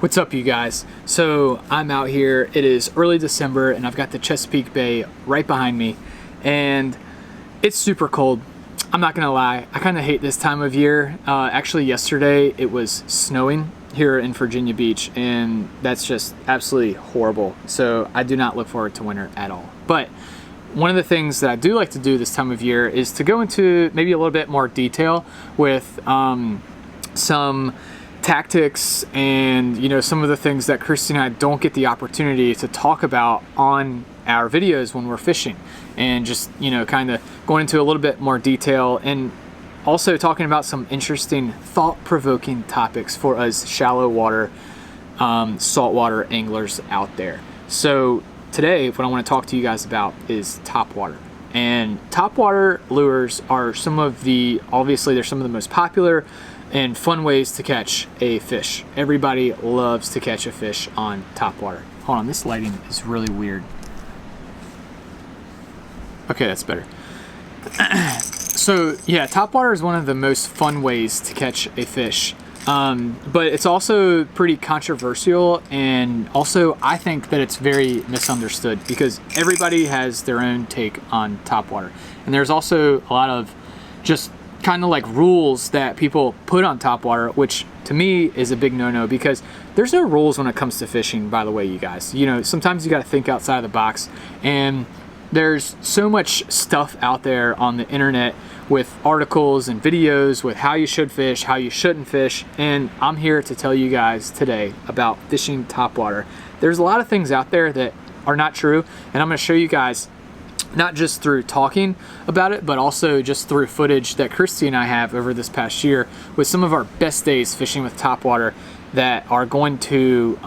What's up, you guys? So I'm out here. It is early December and I've got the Chesapeake Bay right behind me and it's super cold. I'm not gonna lie, I kind of hate this time of year. Actually yesterday it was snowing here in Virginia Beach and that's just absolutely horrible. So I do not look forward to winter at all. But one of the things that I do like to do this time of year is to go into maybe a little bit more detail with some tactics and some of the things that Christy and I don't get the opportunity to talk about on our videos when we're fishing, and just kind of going into a little bit more detail and also talking about some interesting thought-provoking topics for us shallow water saltwater anglers out there. So today what I want to talk to you guys about is topwater. And topwater lures are obviously they're some of the most popular and fun ways to catch a fish. Everybody loves to catch a fish on topwater. Hold on, this lighting is really weird. Okay, that's better. So yeah, topwater is one of the most fun ways to catch a fish. But it's also pretty controversial, and also I think that it's very misunderstood because everybody has their own take on topwater. And there's also a lot of just kind of like rules that people put on topwater, which to me is a big no-no because there's no rules when it comes to fishing, by the way, you guys. Sometimes you got to think outside of the box, and there's so much stuff out there on the internet with articles and videos with how you should fish, how you shouldn't fish, and I'm here to tell you guys today about fishing topwater. There's a lot of things out there that are not true, and I'm going to show you guys not just through talking about it, but also just through footage that Christy and I have over this past year with some of our best days fishing with topwater that are going to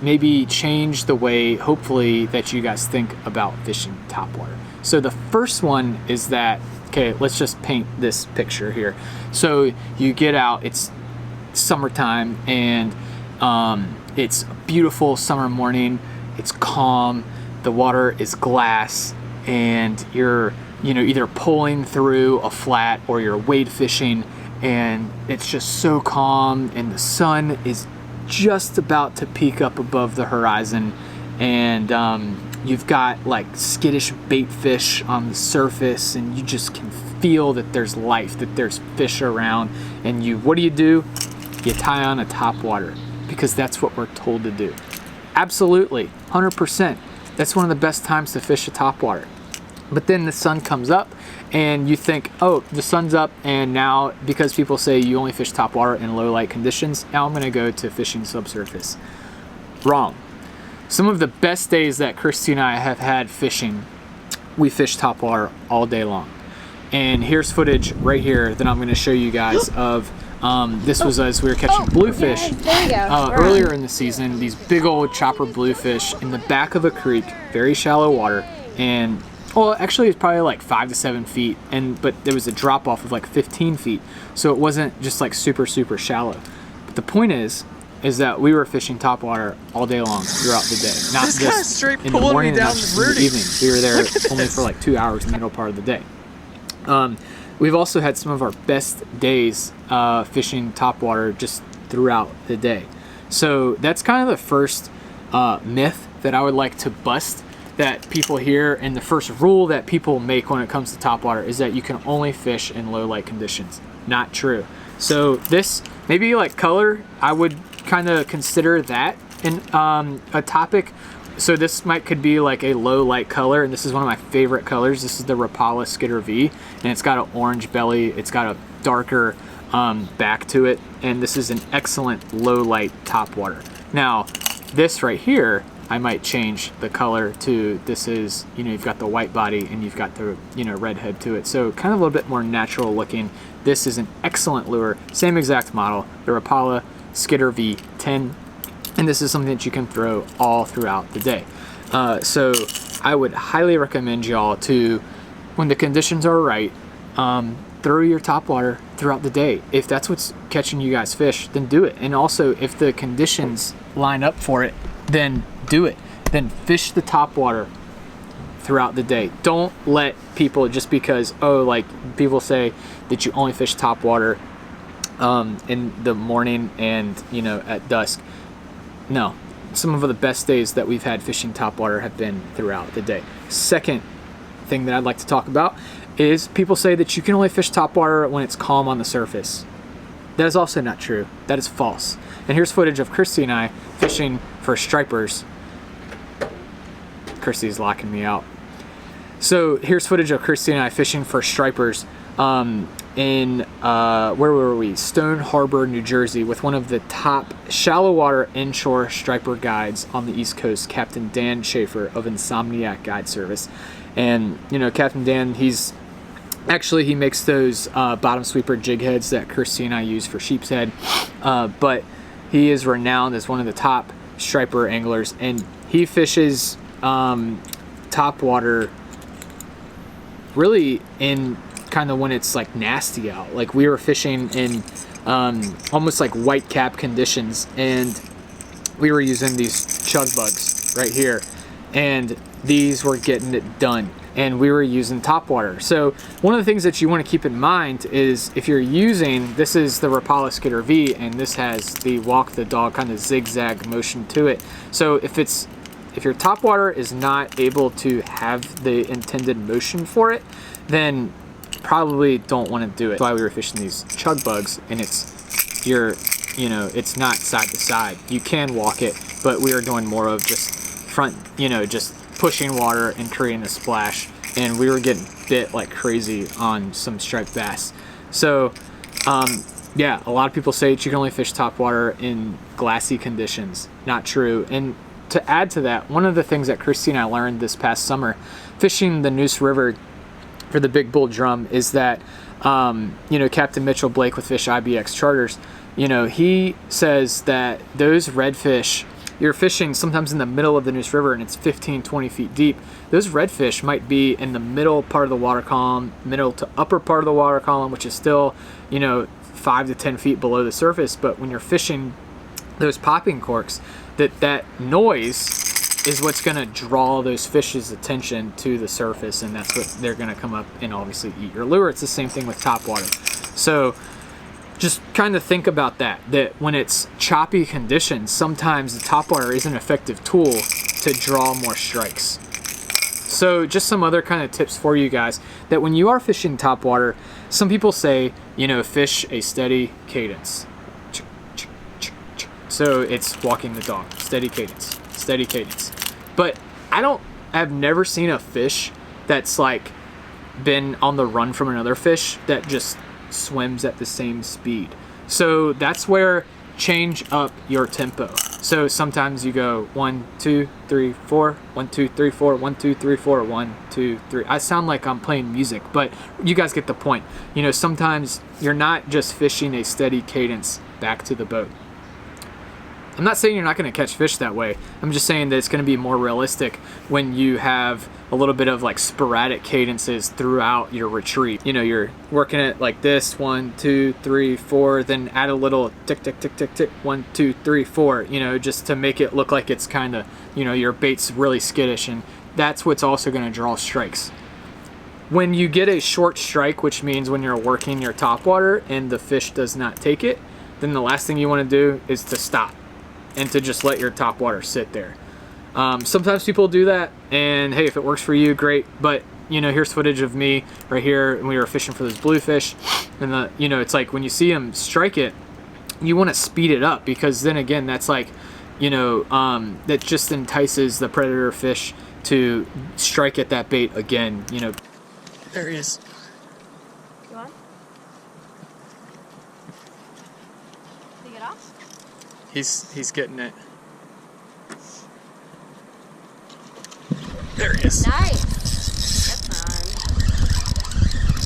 maybe change the way, hopefully, that you guys think about fishing topwater. So the first one is that, okay, let's just paint this picture here. So you get out, it's summertime, and it's a beautiful summer morning. It's calm, the water is glass, and you're either pulling through a flat or you're wade fishing, and it's just so calm, and the sun is just about to peek up above the horizon, and you've got like skittish bait fish on the surface, and you just can feel that there's life, that there's fish around, and what do? You tie on a topwater because that's what we're told to do. Absolutely, 100%. That's one of the best times to fish a topwater. But then the sun comes up and you think, oh, the sun's up, and now because people say you only fish topwater in low light conditions, now I'm gonna go to fishing subsurface. Wrong. Some of the best days that Christy and I have had fishing, we fish topwater all day long. And here's footage right here that I'm gonna show you guys of this was as we were catching bluefish earlier in the season, these big old chopper bluefish in the back of a creek, very shallow water, and well, actually it's probably like 5 to 7 feet, but there was a drop off of like 15 feet, so it wasn't just like super shallow. But the point is that we were fishing topwater all day long throughout the day, not just in the morning and not just in the evening. We were there only for like 2 hours in the middle part of the day. We've also had some of our best days fishing topwater just throughout the day. So that's kind of the first myth that I would like to bust that people hear, and the first rule that people make when it comes to topwater is that you can only fish in low light conditions. Not true. So this, maybe like color, I would kind of consider that in a topic. So this could be like a low light color, and this is one of my favorite colors. This is the Rapala Skitter V, and it's got an orange belly. It's got a darker back to it, and this is an excellent low light topwater. Now, this right here, I might change the color to, this is, you've got the white body and you've got the, red head to it. So kind of a little bit more natural looking. This is an excellent lure, same exact model, the Rapala Skitter V10. And this is something that you can throw all throughout the day. So I would highly recommend y'all to, when the conditions are right, throw your topwater throughout the day. If that's what's catching you guys fish, then do it. And also, if the conditions line up for it, then do it. Then fish the topwater throughout the day. Don't let people, just because, like people say that you only fish topwater in the morning and at dusk. No. Some of the best days that we've had fishing topwater have been throughout the day. Second thing that I'd like to talk about is people say that you can only fish topwater when it's calm on the surface. That is also not true. That is false. And here's footage of Christy and I fishing for stripers. Christy's locking me out. So here's footage of Christy and I fishing for stripers in, where were we? Stone Harbor, New Jersey, with one of the top shallow water inshore striper guides on the East Coast, Captain Dan Schafer of Insomniac Guide Service. And, you know, Captain Dan, he makes those bottom sweeper jig heads that Kirsty and I use for sheep's head, but he is renowned as one of the top striper anglers, and he fishes topwater really in kind of when it's like nasty out. Like we were fishing in almost like white cap conditions, and we were using these chug bugs right here, and these were getting it done, and we were using topwater. So one of the things that you want to keep in mind is if you're using, this is the Rapala Skidder V, and this has the walk the dog kind of zigzag motion to it. So if your topwater is not able to have the intended motion for it, then probably don't want to do it. That's why we were fishing these chug bugs, and it's not side to side. You can walk it, but we were doing more of just front, just pushing water and creating a splash, and we were getting bit like crazy on some striped bass. So yeah, a lot of people say that you can only fish topwater in glassy conditions. Not true. And to add to that, one of the things that Christy and I learned this past summer fishing the Neuse River for the big bull drum is that Captain Mitchell Blake with Fish IBX Charters, he says that those redfish, you're fishing sometimes in the middle of the Neuse River and it's 15-20 feet deep. Those redfish might be in the middle part of the water column, middle to upper part of the water column, which is still 5 to 10 feet below the surface. But when you're fishing those popping corks, that noise is what's going to draw those fish's attention to the surface, and that's what they're going to come up and obviously eat your lure. It's the same thing with topwater. So just kind of think about that when it's choppy conditions, sometimes the topwater is an effective tool to draw more strikes. So just some other kind of tips for you guys, that when you are fishing topwater, some people say, fish a steady cadence. So it's walking the dog, steady cadence, steady cadence. But I've never seen a fish that's like been on the run from another fish that just swims at the same speed. So that's where change up your tempo. So sometimes you go 1, 2, 3, 4, 1, 2, 3, 4, 1, 2, 3, 4, 1, 2, 3. I sound like I'm playing music, but you guys get the point. Sometimes you're not just fishing a steady cadence back to the boat. I'm not saying you're not going to catch fish that way. I'm just saying that it's going to be more realistic when you have a little bit of like sporadic cadences throughout your retreat. You're working it like this, 1, 2, 3, 4, then add a little tick, tick, tick, tick, tick, 1, 2, 3, 4, just to make it look like it's kind of, your bait's really skittish, and that's what's also going to draw strikes. When you get a short strike, which means when you're working your topwater and the fish does not take it, then the last thing you want to do is to stop and to just let your topwater sit there. Sometimes people do that, and hey, if it works for you, great. But here's footage of me right here, and we were fishing for those bluefish, and it's like when you see them strike it, you want to speed it up, because then again, that's like, that just entices the predator fish to strike at that bait again. There he is. You on? Did you get off? He's getting it. There he is. Nice. That's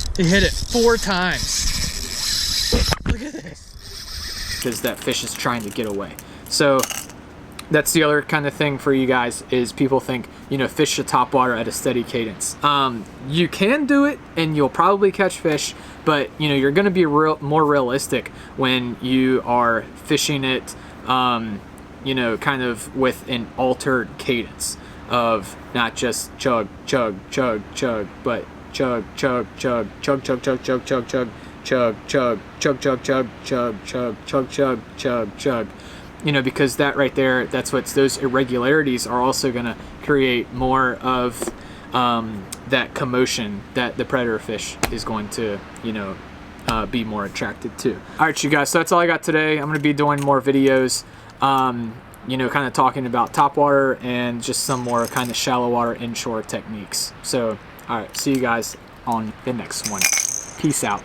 on. He hit it 4 times. Look at this. Because that fish is trying to get away. So that's the other kind of thing for you guys, is people think, fish the topwater at a steady cadence. You can do it and you'll probably catch fish, but you're going to be more realistic when you are fishing it kind of with an altered cadence of not just chug, chug, chug, chug, but chug, chug, chug, chug, chug, chug, chug, chug, chug, chug, chug, chug, chug, chug, chug, chug, chug, chug, chug, chug. you know, because that right there, that's what's, those irregularities are also going to create more of that commotion that the predator fish is going to, you know, be more attracted to. All right, you guys, so that's all I got today. I'm going to be doing more videos, you know, kind of talking about topwater and just some more kind of shallow water inshore techniques. So, all right, see you guys on the next one. Peace out.